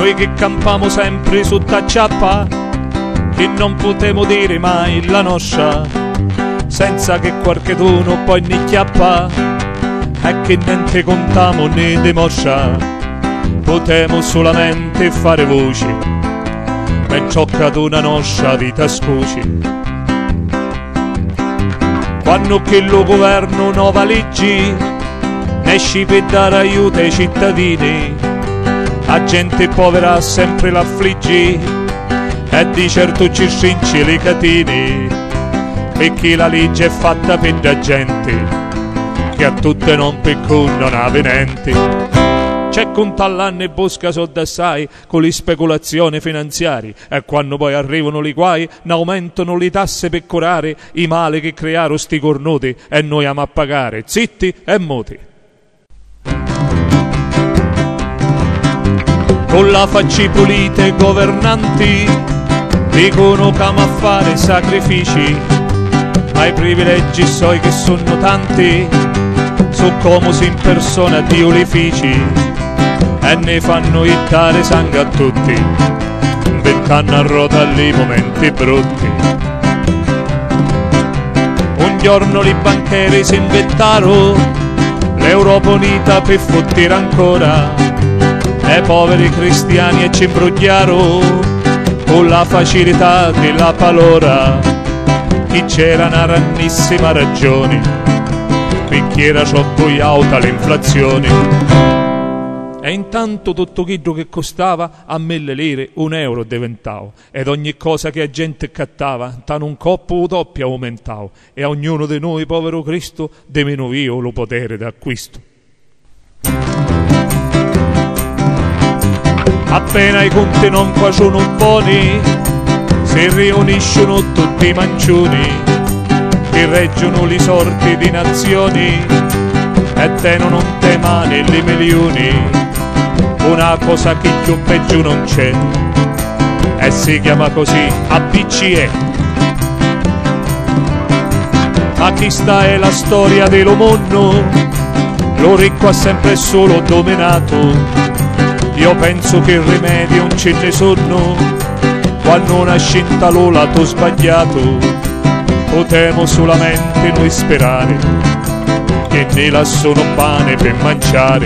noi che campamo sempre su tacciappa, che non potremo dire mai la nostra, senza che qualcheduno poi ne chiappa, e che niente contamo né demoscia, potemo solamente fare voci, e ciò che ad una nostra vita scuci. Quando che lo governo nuova leggi, esci per dare aiuto ai cittadini, a gente povera sempre l'affliggi, e di certo ci strinci le catene, perché la legge è fatta per la gente, che a tutte non peccò non avvenente. C'è con tal'anno e bosca soldi assai con le speculazioni finanziarie, e quando poi arrivano i guai ne aumentano le tasse per curare i mali che crearono sti cornuti, e noi amo a pagare zitti e muti. Con la facci pulite governanti dicono che amo a fare sacrifici, ma i privilegi so che sono tanti, su come si impersona di olifici, e ne fanno ittare sangue a tutti, vent'anni a rota lì momenti brutti. Un giorno i banchieri si inventarono l'Europa unita per fottire ancora, e poveri cristiani e ci imbrogliarono con la facilità della palora, chi c'era una grandissima ragione, perché era troppo alta l'inflazione. E intanto tutto quello che costava a 1000 lire €1 diventava, ed ogni cosa che la gente cattava tan un coppo o doppio aumentava, e a ognuno di noi, povero Cristo, diminuiva lo potere d'acquisto. Appena i conti non facciano buoni, si riuniscono tutti i manciuni che reggono le sorti di nazioni, e tenono in te mani le milioni. Una cosa che più peggio non c'è, e si chiama così ABCE. Ma questa è la storia dello mondo, lo ricco ha sempre solo dominato. Io penso che il rimedio non ce ne sono, quando una scintallò lato sbagliato, potremo solamente noi sperare che ne lasciano pane per mangiare.